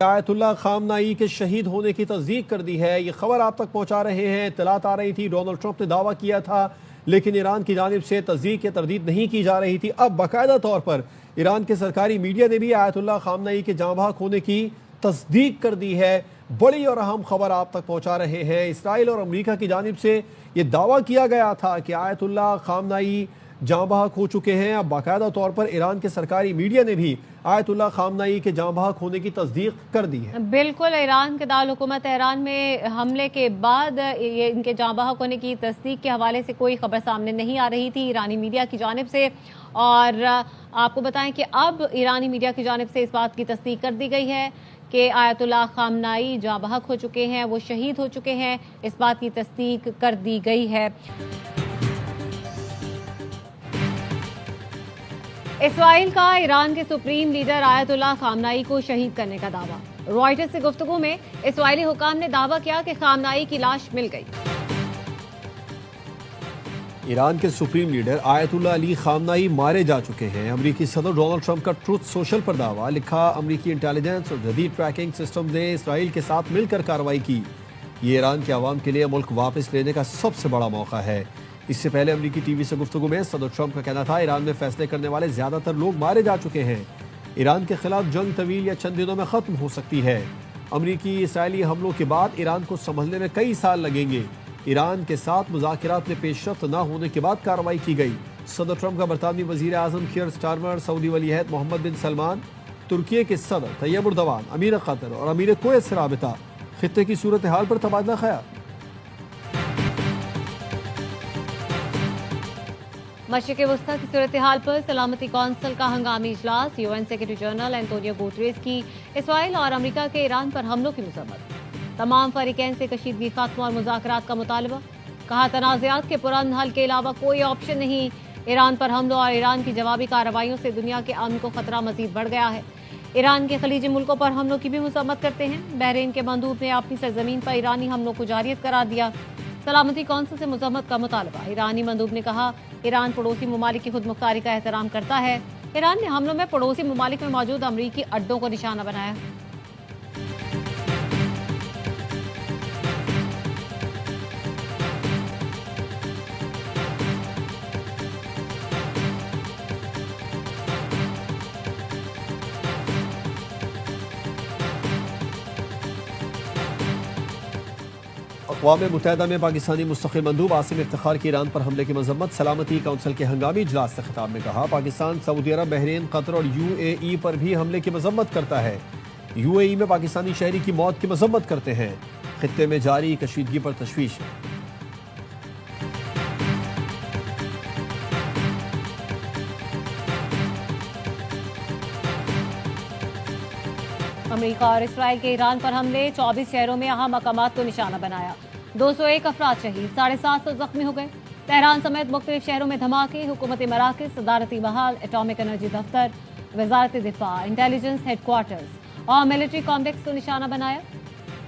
آیت اللہ خامنائی کے شہید ہونے کی تصدیق کر دی ہے۔ یہ خبر آپ تک پہنچا رہے ہیں، اطلاعات آ رہی تھی ڈونلڈ ٹرمپ نے دعویٰ کیا تھا لیکن ایران کی جانب سے تصدیق یا تردید نہیں کی جا رہی تھی۔ اب باقاعدہ طور پر ایران کے سرکاری میڈیا نے بھی آیت اللہ خامنائی کے جاں بحق ہونے کی تصدیق کر دی ہے۔ بڑی اور اہم خبر آپ تک پہنچا رہے ہیں۔ اسرائیل اور امریکہ کی جانب سے یہ دعویٰ کیا گیا تھا کہ آیت اللہ خامنائی جاں بحق ہو چکے ہیں۔ اب باقاعدہ طور پر ایران کے سرکاری میڈیا نے بھی آیت اللہ خامنائی کے جاں بحق ہونے کی تصدیق کر دی ہے۔ بالکل، ایران کے دارالحکومت تہران میں حملے کے بعد ان کے جاں بحق ہونے کی تصدیق کے حوالے سے کوئی خبر سامنے نہیں آ رہی تھی ایرانی میڈیا کی جانب سے، اور آپ کو بتائیں کہ اب ایرانی میڈیا کی جانب سے اس بات کی تصدیق کر دی گئی ہے کہ آیت اللہ خامنائی جاں بحق ہو چکے ہیں، وہ شہید ہو چکے ہیں، اس بات کی تصدیق کر دی گئی ہے۔ اسرائیل کا ایران کے سپریم لیڈر آیت اللہ خامنائی کو شہید کرنے کا دعویٰ۔ رائٹرز سے گفتگو میں اسرائیلی حکام نے دعویٰ کیا کہ خامنائی کی لاش مل گئی۔ ایران کے سپریم لیڈر آیت اللہ علی خامنائی مارے جا چکے ہیں۔ امریکی صدر ڈونلڈ ٹرمپ کا ٹروتھ سوشل پر دعویٰ، لکھا امریکی انٹیلیجنس اور جدید ٹریکنگ سسٹم نے اسرائیل کے ساتھ مل کر کارروائی کی۔ یہ ایران کے عوام کے لیے ملک واپس لینے کا سب سے بڑا موقع ہے۔ اس سے پہلے امریکی ٹی وی سے گفتگو میں صدر ٹرمپ کا کہنا تھا ایران میں فیصلے کرنے والے زیادہ تر لوگ مارے جا چکے ہیں۔ ایران کے خلاف جنگ طویل یا چند دنوں میں ختم ہو سکتی ہے۔ امریکی اسرائیلی حملوں کے بعد ایران کو سنبھلنے میں کئی سال لگیں گے۔ ایران کے ساتھ مذاکرات میں پیش رفت نہ ہونے کے بعد کارروائی کی گئی۔ صدر ٹرمپ کا برطانوی وزیر اعظم کیئر سٹارمر، سعودی ولی عہد محمد بن سلمان، ترکیے کے صدر طیب اردوان، امیر قطر اور امیر کویت سے رابطہ، خطے کی صورتحال پر تبادلہ خیال۔ مشرق وسطی کی صورتحال پر سلامتی کونسل کا ہنگامی اجلاس، U N secretary general Antonio Guterres کی اسرائیل اور امریکہ کے ایران پر حملوں کی مذمت۔ تمام فریقین سے کشیدگی ختم اور مذاکرات کا مطالبہ، کہا تنازعات کے پرامن حل کے علاوہ کوئی آپشن نہیں۔ ایران پر حملوں اور ایران کی جوابی کارروائیوں سے دنیا کے امن کو خطرہ مزید بڑھ گیا ہے۔ ایران کے خلیجی ملکوں پر حملوں کی بھی مذمت کرتے ہیں۔ بحرین کے مندوب نے اپنی سرزمین پر ایرانی حملوں کو جاریت قرار دیا۔ سلامتی کونسل سے مذمت کا مطالبہ، ایرانی مندوب نے کہا ایران پڑوسی ممالک کی خود مختاری کا احترام کرتا ہے۔ ایران نے حملوں میں پڑوسی ممالک میں موجود امریکی اڈوں کو نشانہ بنایا۔ اقوام متحدہ میں پاکستانی مستقل مندوب عاصم افتخار کی ایران پر حملے کی مذمت، سلامتی کونسل کے ہنگامی اجلاس سے خطاب میں کہا پاکستان سعودی عرب، بحرین، قطر اور یو اے ای پر بھی حملے کی مذمت کرتا ہے۔ یو اے ای میں پاکستانی شہری کی موت کی مذمت کرتے ہیں۔ خطے میں جاری کشیدگی پر تشویش ہے۔ امریکہ اور اسرائیل کے ایران پر حملے، 24 شہروں میں اہم مقامات کو نشانہ بنایا، 201 افراد شہید، 750 زخمی ہو گئے۔ تہران سمیت مختلف شہروں میں دھماکے، حکومتی مراکز، صدارتی محل، ایٹامک انرجی دفتر، وزارت دفاع، انٹیلیجنس ہیڈ کوارٹرز اور ملٹری کمپلیکس کو نشانہ بنایا۔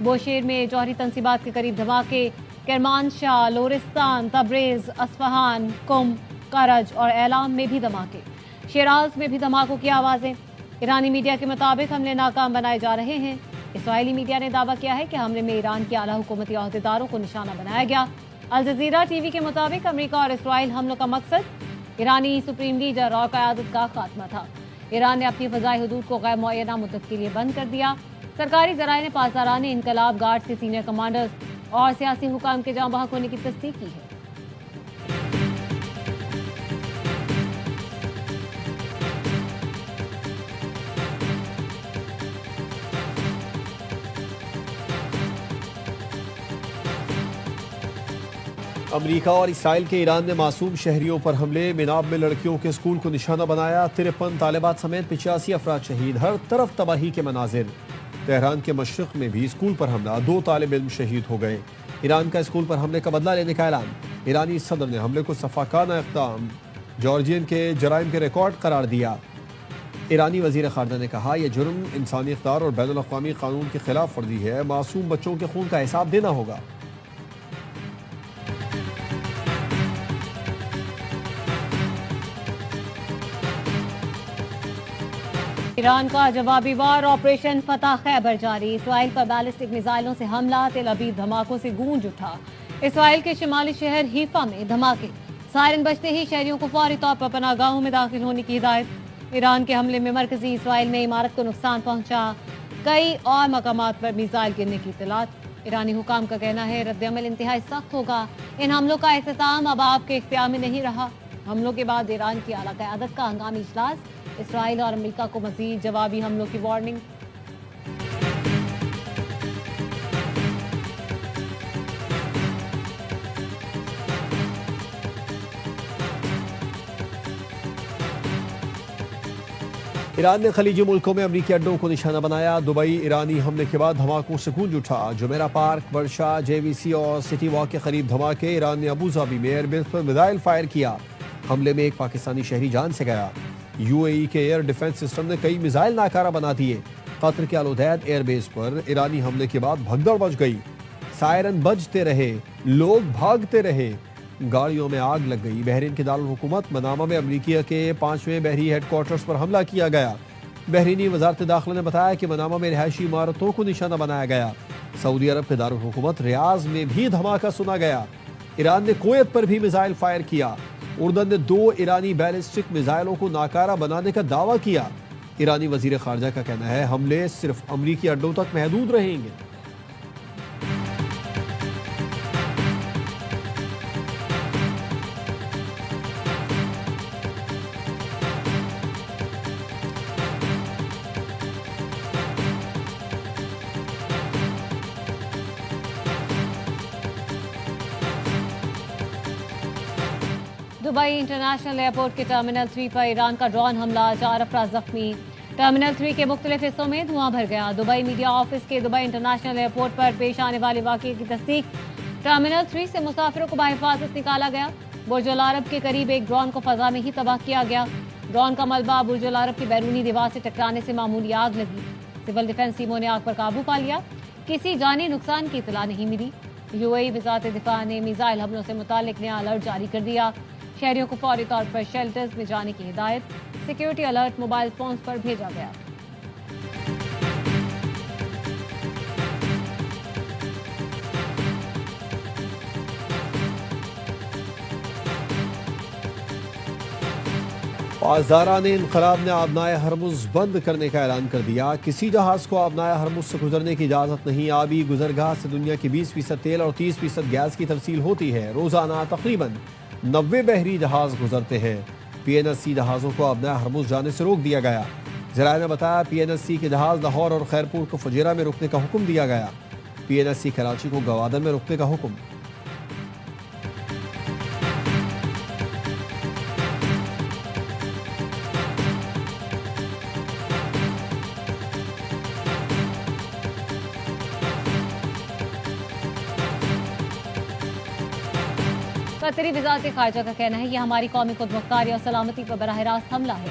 بوشہر میں جوہری تنصیبات کے قریب دھماکے، کرمانشاہ، لورستان، تبریز، اصفہان، قم، کرج اور اعلام میں بھی دھماکے، شیراز میں بھی دھماکوں کی آوازیں۔ ایرانی میڈیا کے مطابق حملے ناکام بنائے جا رہے ہیں۔ اسرائیلی میڈیا نے دعویٰ کیا ہے کہ حملے میں ایران کے اعلیٰ حکومتی عہدیداروں کو نشانہ بنایا گیا۔ الجزیرہ ٹی وی کے مطابق امریکہ اور اسرائیل حملوں کا مقصد ایرانی سپریم لیڈر اور قیادت کا خاتمہ تھا۔ ایران نے اپنی فضائی حدود کو غیر معینہ مدت کے لیے بند کر دیا۔ سرکاری ذرائع نے پاسداران انقلاب گارڈز کے سینئر کمانڈرز اور سیاسی حکام کے جاں بحق ہونے کی تصدیق کی ہے۔ امریکہ اور اسرائیل کے ایران نے معصوم شہریوں پر حملے، میناب میں لڑکیوں کے اسکول کو نشانہ بنایا، 53 طالبات سمیت 85 افراد شہید، ہر طرف تباہی کے مناظر۔ تہران کے مشرق میں بھی اسکول پر حملہ، 2 طالب علم شہید ہو گئے۔ ایران کا اسکول پر حملے کا بدلہ لینے کا اعلان، ایرانی صدر نے حملے کو سفاکانہ اقدام، جارجین کے جرائم کے ریکارڈ قرار دیا۔ ایرانی وزیر خارجہ نے کہا یہ جرم انسانی اقدار اور بین الاقوامی قانون کی خلاف ورزی ہے، معصوم بچوں کے خون کا حساب دینا ہوگا۔ ایران کا جوابی وار آپریشن فتح خیبر جاری، اسرائیل پر بیلسٹک میزائلوں سے حملہ، تل ابیب دھماکوں سے گونج اٹھا۔ اسرائیل کے شمالی شہر حیفا میں دھماکے، سائرن بجتے ہی شہریوں کو فوری طور پر پناہ گاہوں میں داخل ہونے کی ہدایت۔ ایران کے حملے میں مرکزی اسرائیل میں عمارت کو نقصان پہنچا، کئی اور مقامات پر میزائل گرنے کی اطلاعات۔ ایرانی حکام کا کہنا ہے رد عمل انتہائی سخت ہوگا، ان حملوں کا اختتام اب آپ کے اختیار میں نہیں رہا۔ حملوں کے بعد ایران کی اعلیٰ قیادت کا ہنگامی اجلاس، اسرائیل اور امریکہ کو مزید جوابی حملوں کی وارننگ۔ ایران نے خلیجی ملکوں میں امریکی اڈوں کو نشانہ بنایا، دبئی ایرانی حملے کے بعد دھماکوں سے گونج اٹھا۔ جمیرہ پارک، ورشا، جے وی سی اور سٹی واک کے قریب دھماکے۔ ایران نے ابوظہبی میں ایئر بیس پر میزائل فائر کیا، حملے میں ایک پاکستانی شہری جان سے گیا۔ یو اے ای کے ایئر ڈیفنس سسٹم نے کئی میزائل ناکارہ بنا دیے۔ قطر کے الودیت ایئر بیس پر ایرانی حملے کے بعد بھگدڑ مچ گئی، سائرن بجتے رہے، لوگ بھاگتے رہے، گاڑیوں میں آگ لگ گئی۔ بحرین کے دارالحکومت منامہ میں امریکہ کے 5ویں بحری ہیڈ کوارٹرز پر حملہ کیا گیا۔ بحرینی وزارت داخلہ نے بتایا کہ منامہ میں رہائشی عمارتوں کو نشانہ بنایا گیا۔ سعودی عرب کے دارالحکومت ریاض میں بھی دھماکہ سنا گیا۔ ایران نے کویت پر بھی میزائل فائر کیا۔ اردن نے 2 ایرانی بیلسٹک میزائلوں کو ناکارہ بنانے کا دعویٰ کیا۔ ایرانی وزیر خارجہ کا کہنا ہے حملے صرف امریکی اڈوں تک محدود رہیں گے۔ دبئی انٹرنیشنل ایئرپورٹ کے ٹرمینل 3 پر ایران کا ڈرون حملہ، 4 افراد زخمی۔ ٹرمینل 3 کے مختلف حصوں میں دھواں بھر گیا۔ دبئی میڈیا آفس کے دبئی انٹرنیشنل ایئرپورٹ پر پیش آنے والے واقعے کی تصدیق۔ ٹرمینل 3 سے مسافروں کو بحفاظت نکالا گیا۔ برج العرب کے قریب ایک ڈرون کو فضا میں ہی تباہ کیا گیا۔ ڈرون کا ملبہ برج العرب کی بیرونی دیوار سے ٹکرانے سے معمولی آگ لگی۔ سول ڈیفنس ٹیموں نے آگ پر قابو پا لیا، کسی جانی نقصان کی اطلاع نہیں ملی۔ یو اے ای وزارت دفاع نے میزائل حملوں سے متعلق نیا الرٹ جاری کر دیا، شہریوں کو فوری طور پر شیلٹرز میں جانے کی ہدایت۔ سیکیورٹی الرٹ موبائل فونز پر بھیجا گیا۔ پاسداران انقلاب نے آبنائے ہرمز بند کرنے کا اعلان کر دیا۔ کسی جہاز کو آبنائے ہرمز سے گزرنے کی اجازت نہیں۔ آبی گزرگاہ سے دنیا کی 20% تیل اور 30% گیس کی ترسیل ہوتی ہے۔ روزانہ تقریباً 90 بحری جہاز گزرتے ہیں۔ پی این ایس سی جہازوں کو آبنائے ہرمز جانے سے روک دیا گیا۔ ذرائع نے بتایا پی این ایس سی کے جہاز لاہور اور خیرپور کو فجیرہ میں رکنے کا حکم دیا گیا۔ پی این ایس سی کراچی کو گوادر میں رکنے کا حکم۔ قطری وزارت خارجہ کا کہنا ہے یہ ہماری قومی خود مختاری اور سلامتی پر براہ راست حملہ ہے،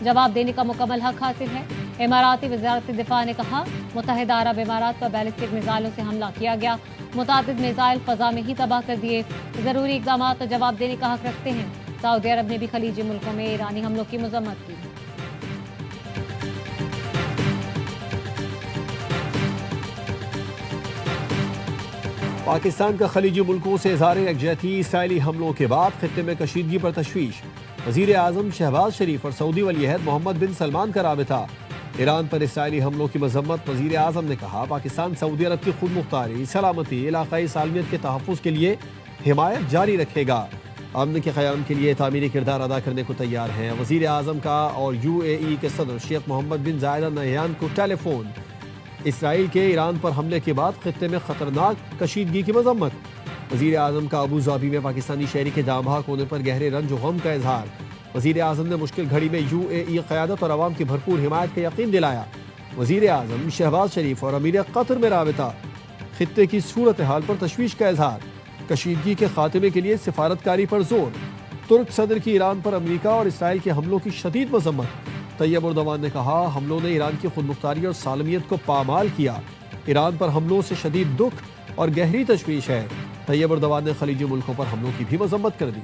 جواب دینے کا مکمل حق حاصل ہے۔ اماراتی وزارت دفاع نے کہا متحدہ عرب امارات پر بیلسٹک میزائلوں سے حملہ کیا گیا، متعدد میزائل فضا میں ہی تباہ کر دیے، ضروری اقدامات کا جواب دینے کا حق رکھتے ہیں۔ سعودی عرب نے بھی خلیجی ملکوں میں ایرانی حملوں کی مذمت کی۔ پاکستان کا خلیجی ملکوں سے اظہار یکجہتی، اسرائیلی حملوں کے بعد خطے میں کشیدگی پر تشویش۔ وزیر اعظم شہباز شریف اور سعودی ولی عہد محمد بن سلمان کا رابطہ۔ ایران پر اسرائیلی حملوں کی مذمت۔ وزیر اعظم نے کہا پاکستان سعودی عرب کی خود مختاری، سلامتی، علاقائی سالمیت کے تحفظ کے لیے حمایت جاری رکھے گا، امن کے قیام کے لیے تعمیری کردار ادا کرنے کو تیار ہیں۔ وزیر اعظم کا اور یو اے ای کے صدر شیخ محمد بن زائد ال نہیان کو ٹیلی فون۔ اسرائیل کے ایران پر حملے کے بعد خطے میں خطرناک کشیدگی کی مذمت۔ وزیر اعظم کا ابوظہبی میں پاکستانی شہری کے جاں بحق ہونے پر گہرے رنج و غم کا اظہار۔ وزیر اعظم نے مشکل گھڑی میں یو اے ای قیادت اور عوام کی بھرپور حمایت کا یقین دلایا۔ وزیر اعظم شہباز شریف اور امیر قطر میں رابطہ۔ خطے کی صورتحال پر تشویش کا اظہار، کشیدگی کے خاتمے کے لیے سفارتکاری پر زور۔ ترک صدر کی ایران پر امریکہ اور اسرائیل کے حملوں کی شدید مذمت۔ طیب اردوان نے کہا حملوں نے ایران کی خود مختاری اور سالمیت کو پامال کیا، ایران پر حملوں سے شدید دکھ اور گہری تشویش ہے۔ طیب اردوان نے خلیجی ملکوں پر حملوں کی بھی مذمت کر دی۔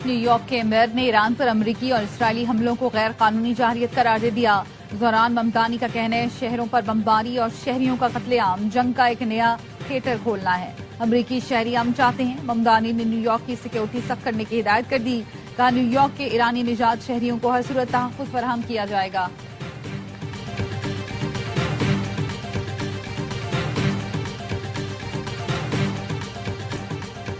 نیو یارک کے میئر نے ایران پر امریکی اور اسرائیلی حملوں کو غیر قانونی جارحیت قرار دے دیا۔ زوران ممدانی کا کہنا ہے شہروں پر بمباری اور شہریوں کا قتل عام جنگ کا ایک نیا تھیٹر کھولنا ہے۔ امریکی شہری امن چاہتے ہیں۔ ممدانی نے نیو یارک کی سیکیورٹی سخت کرنے کی ہدایت کر دی۔ کہا نیو یارک کے ایرانی نژاد شہریوں کو ہر صورت تحفظ فراہم کیا جائے گا۔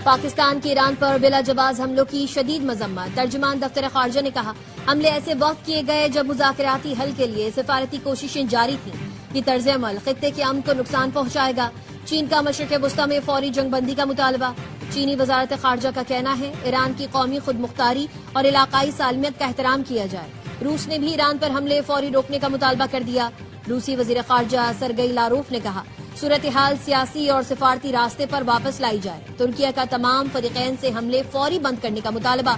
پاکستان کی ایران پر بلا جواز حملوں کی شدید مذمت۔ ترجمان دفتر خارجہ نے کہا حملے ایسے وقت کیے گئے جب مذاکراتی حل کے لیے سفارتی کوششیں جاری تھیں۔ یہ طرز عمل خطے کے امن کو نقصان پہنچائے گا۔ چین کا مشرق وسطی میں فوری جنگ بندی کا مطالبہ۔ چینی وزارت خارجہ کا کہنا ہے ایران کی قومی خود مختاری اور علاقائی سالمیت کا احترام کیا جائے۔ روس نے بھی ایران پر حملے فوری روکنے کا مطالبہ کر دیا۔ روسی وزیر خارجہ سرگئی لاروف نے کہا صورتحال سیاسی اور سفارتی راستے پر واپس لائی جائے۔ ترکیہ کا تمام فریقین سے حملے فوری بند کرنے کا مطالبہ۔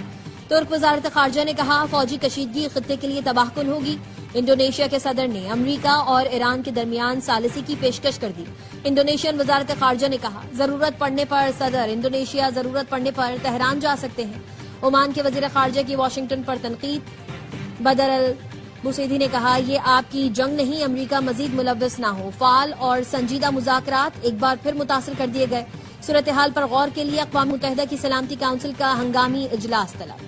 ترک وزارت خارجہ نے کہا فوجی کشیدگی خطے کے لیے تباہ کن ہوگی۔ انڈونیشیا کے صدر نے امریکہ اور ایران کے درمیان ثالثی کی پیشکش کر دی۔ انڈونیشین وزارت خارجہ نے کہا ضرورت پڑنے پر صدر انڈونیشیا ضرورت پڑنے پر تہران جا سکتے ہیں۔ عمان کے وزیر خارجہ کی واشنگٹن پر تنقید۔ بدر البوسیدی نے کہا یہ آپ کی جنگ نہیں، امریکہ مزید ملوث نہ ہو۔ فعال اور سنجیدہ مذاکرات ایک بار پھر متاثر کر دیے گئے۔ صورتحال پر غور کے لیے اقوام متحدہ کی سلامتی کونسل کا ہنگامی اجلاس طلب۔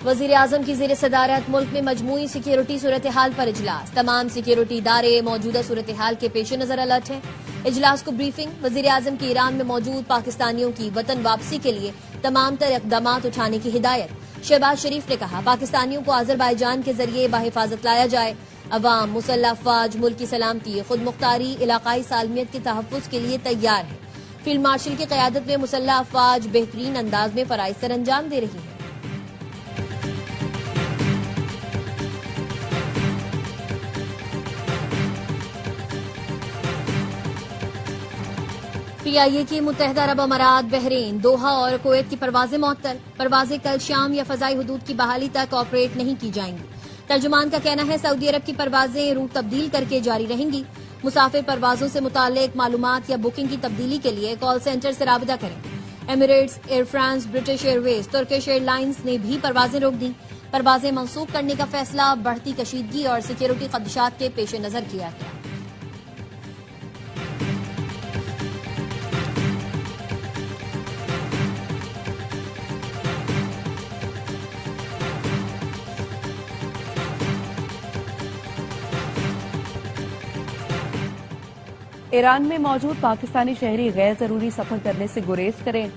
وزیر اعظم کی زیر صدارت ملک میں مجموعی سیکیورٹی صورتحال پر اجلاس۔ تمام سیکیورٹی ادارے موجودہ صورتحال کے پیش نظر الرٹ ہیں۔ اجلاس کو بریفنگ۔ وزیر اعظم کی ایران میں موجود پاکستانیوں کی وطن واپسی کے لیے تمام تر اقدامات اٹھانے کی ہدایت۔ شہباز شریف نے کہا پاکستانیوں کو آذربائیجان کے ذریعے بحفاظت لایا جائے۔ عوام، مسلح افواج ملک کی سلامتی، خود مختاری، علاقائی سالمیت کے تحفظ کے لیے تیار ہے۔ فیلڈ مارشل کی قیادت میں مسلح افواج بہترین انداز میں فرائض سر انجام دے رہی ہیں۔ پی آئی اے کی متحدہ عرب امارات، بحرین، دوحہ اور کویت کی پروازیں معطل۔ پروازیں کل شام یا فضائی حدود کی بحالی تک آپریٹ نہیں کی جائیں گی۔ ترجمان کا کہنا ہے سعودی عرب کی پروازیں روٹ تبدیل کر کے جاری رہیں گی۔ مسافر پروازوں سے متعلق معلومات یا بکنگ کی تبدیلی کے لیے کال سینٹر سے رابطہ کریں۔ Emirates, Air France, British Airways, Turkish Airlines نے بھی پروازیں روک دیں۔ پروازیں منسوخ کرنے کا فیصلہ بڑھتی کشیدگی اور سیکیورٹی خدشات کے پیش نظر کیا گیا۔ ایران میں موجود پاکستانی شہری غیر ضروری سفر کرنے سے گریز کریں۔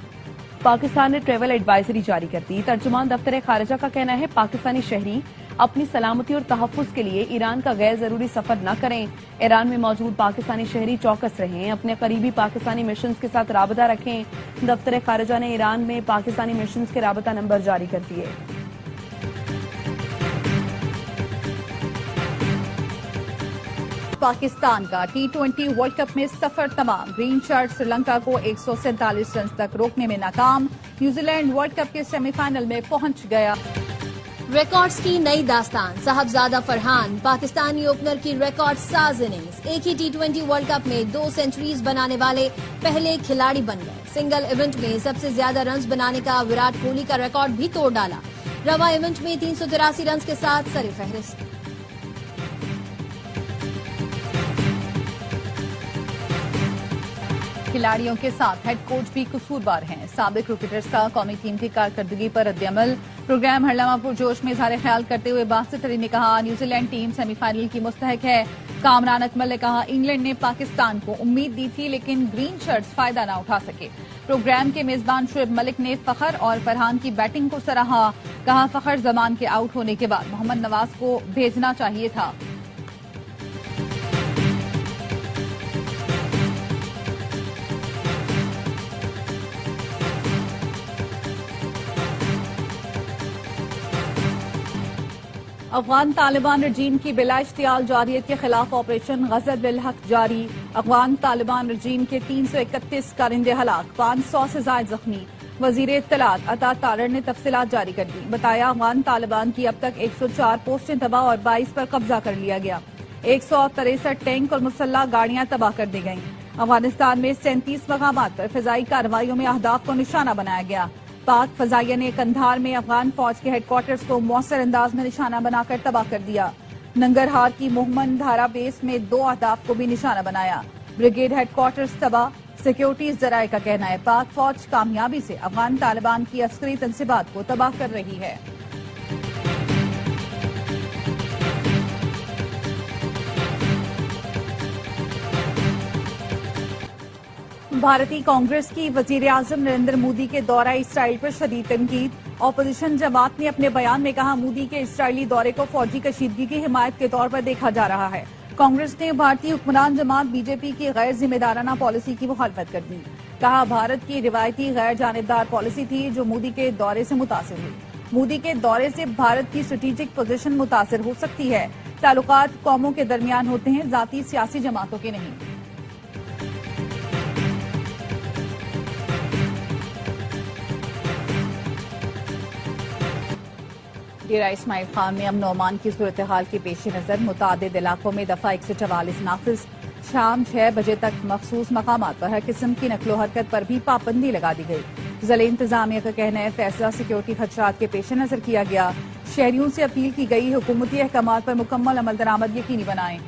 پاکستان نے ٹریول ایڈوائزری جاری کر دی۔ ترجمان دفتر خارجہ کا کہنا ہے پاکستانی شہری اپنی سلامتی اور تحفظ کے لیے ایران کا غیر ضروری سفر نہ کریں۔ ایران میں موجود پاکستانی شہری چوکس رہیں، اپنے قریبی پاکستانی مشنز کے ساتھ رابطہ رکھیں۔ دفتر خارجہ نے ایران میں پاکستانی مشنز کے رابطہ نمبر جاری کر دیے۔ پاکستان کا T20 ورلڈ کپ میں سفر تمام۔ گرین شرٹ سری لنکا کو 147 رنز تک روکنے میں ناکام۔ نیوزی لینڈ ورلڈ کپ کے سیمی فائنل میں پہنچ گیا۔ ریکارڈز کی نئی داستان، صاحبزادہ فرحان پاکستانی اوپنر کی ریکارڈ ساز اننگز۔ ایک ہی T20 ورلڈ کپ میں 2 سینچریز بنانے والے پہلے کھلاڑی بن گئے۔ سنگل ایونٹ میں سب سے زیادہ رنز بنانے کا وراٹ کوہلی کا ریکارڈ بھی توڑ ڈالا۔ رواں ایونٹ میں 383 رنز کے ساتھ سر فہرست۔ کھلاڑیوں کے ساتھ ہیڈ کوچ بھی قصوروار ہیں۔ سابق کرکٹرز کا قومی ٹیم کی کارکردگی پر رد عمل۔ پروگرام ہرلامہ پرجوش میں اظہار خیال کرتے ہوئے باسط علی نے کہا New Zealand team semi final کی مستحق ہے۔ کامران اکمل نے کہا انگلینڈ نے پاکستان کو امید دی تھی لیکن گرین شرٹس فائدہ نہ اٹھا سکے۔ پروگرام کے میزبان شعیب ملک نے فخر اور فرحان کی بیٹنگ کو سراہا۔ کہا فخر زمان کے آؤٹ ہونے کے بعد محمد نواز کو بھیجنا چاہیے تھا۔ افغان طالبان رجیم کی بلا اشتعال جارحیت کے خلاف آپریشن غزل بالحق جاری۔ افغان طالبان رجیم کے 331 کارندے ہلاک، 500 سے زائد زخمی۔ وزیر اطلاعات عطا تالر نے تفصیلات جاری کر دی. بتایا افغان طالبان کی اب تک 104 پوسٹیں تباہ اور 22 پر قبضہ کر لیا گیا. 163 ٹینک اور مسلح گاڑیاں تباہ کر دی گئیں. افغانستان میں 37 مقامات پر فضائی کارروائیوں میں اہداف کو نشانہ بنایا گیا. پاک فضائیہ نے کندھار میں افغان فوج کے ہیڈ کوارٹرز کو مؤثر انداز میں نشانہ بنا کر تباہ کر دیا. ننگرہار کی موہمن دھارا بیس میں 2 اہداف کو بھی نشانہ بنایا. بریگیڈ ہیڈ کوارٹرز تباہ. سیکیورٹی ذرائع کا کہنا ہے پاک فوج کامیابی سے افغان طالبان کی عسکری تنصیبات کو تباہ کر رہی ہے. بھارتی کانگریس کی وزیر اعظم نریندر مودی کے دورہ اسرائیل پر شدید تنقید. اپوزیشن جماعت نے اپنے بیان میں کہا مودی کے اسرائیلی دورے کو فوجی کشیدگی کی حمایت کے طور پر دیکھا جا رہا ہے. کانگریس نے بھارتی حکمران جماعت بی جے پی کی غیر ذمہ دارانہ پالیسی کی مخالفت کر دی. کہا بھارت کی روایتی غیر جانبدار پالیسی تھی جو مودی کے دورے سے متاثر ہوئی. مودی کے دورے سے بھارت کی اسٹریٹجک پوزیشن متاثر ہو سکتی ہے. تعلقات قوموں کے درمیان ہوتے ہیں، ذاتی سیاسی جماعتوں کے نہیں. ڈیرہ اسماعیل خان میں امن و امان کی صورتحال کے پیش نظر متعدد علاقوں میں دفعہ 144 نافذ. شام 6 بجے تک مخصوص مقامات پر ہر قسم کی نقل و حرکت پر بھی پابندی لگا دی گئی. ضلع انتظامیہ کا کہنا ہے فیصلہ سیکیورٹی خدشات کے پیش نظر کیا گیا. شہریوں سے اپیل کی گئی حکومتی احکامات پر مکمل عمل درآمد یقینی بنائیں.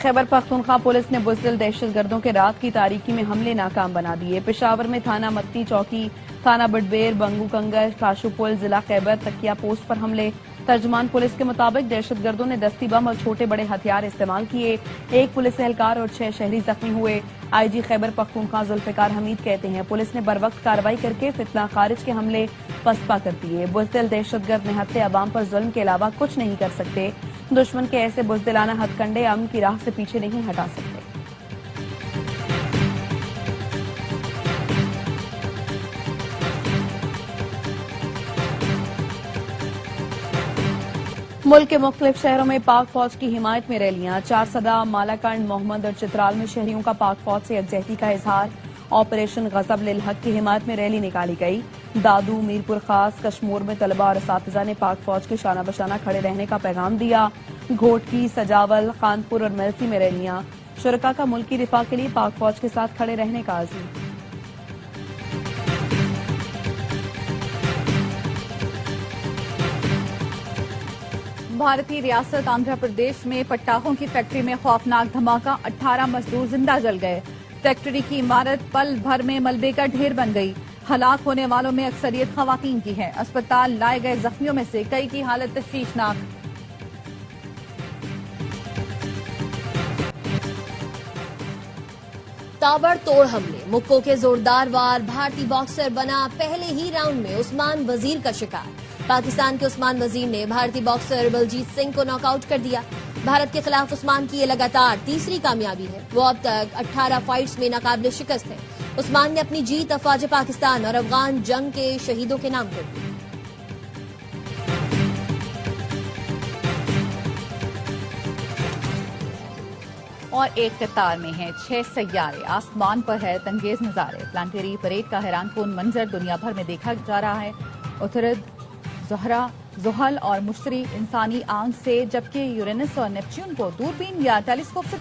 خیبر پختونخوا پولیس نے بزدل دہشت گردوں کے رات کی تاریکی میں حملے ناکام بنا دیے. پشاور میں تھانہ متی چوکی، تھانہ بڈبیر، بنگو کنگر، کاشو پل، ضلع خیبر تکیہ پوسٹ پر حملے. ترجمان پولیس کے مطابق دہشت گردوں نے دستی بم اور چھوٹے بڑے ہتھیار استعمال کیے. 1 پولیس اہلکار اور 6 شہری زخمی ہوئے. آئی جی خیبر پختونخوا ذوالفقار حمید کہتے ہیں پولیس نے بروقت کارروائی کر کے فتنہ خارج کے حملے پسپا کر دیے. بزدل دہشت گرد نہتے عوام پر ظلم کے علاوہ کچھ نہیں کر سکتے. دشمن کے ایسے بزدلانہ ہتھ کنڈے امن کی راہ سے پیچھے نہیں ہٹا سکتے. ملک کے مختلف شہروں میں پاک فوج کی حمایت میں ریلیاں. چارسدہ، مالاکنڈ، محمد اور چترال میں شہریوں کا پاک فوج سے یکجہتی کا اظہار. آپریشن غضب للحق کی حمایت میں ریلی نکالی گئی. دادو، میرپور خاص، کشمور میں طلبہ اور اساتذہ نے پاک فوج کے شانہ بشانہ کھڑے رہنے کا پیغام دیا. گھوٹکی، سجاول، خانپور اور میلسی میں ریلیاں. شرکاء کا ملکی دفاع کے لیے پاک فوج کے ساتھ کھڑے رہنے کا عزم. بھارتی ریاست آندھرا پردیش میں پٹاخوں کی فیکٹری میں خوفناک دھماکہ. 18 مزدور زندہ جل گئے. فیکٹری کی عمارت پل بھر میں ملبے کا ڈھیر بن گئی. ہلاک ہونے والوں میں اکثریت خواتین کی ہے. اسپتال لائے گئے زخمیوں میں سے کئی کی حالت تشویشناک. تابڑ توڑ حملے، مکوں کے زوردار وار. بھارتی باکسر بنا پہلے ہی راؤنڈ میں عثمان وزیر کا شکار. پاکستان کے عثمان وزیر نے بھارتی باکسر بلجیت سنگھ کو ناک آؤٹ کر دیا. بھارت کے خلاف عثمان کی یہ لگاتار تیسری کامیابی ہے. وہ اب تک 18 فائٹس میں ناقابل شکست ہے. عثمان نے اپنی جیت افواج پاکستان اور افغان جنگ کے شہیدوں کے نام کر دی. اور ایک قطار میں ہیں 6 سیارے. آسمان پر ہے انگیز نظارے. پلانٹری پریڈ کا حیران کن منظر دنیا بھر میں دیکھا جا رہا ہے. اترد، زہرہ، زحل اور مشتری انسانی آنکھ سے، جبکہ یورینس اور نیپچون کو دوربین یا ٹیلیسکوپ سے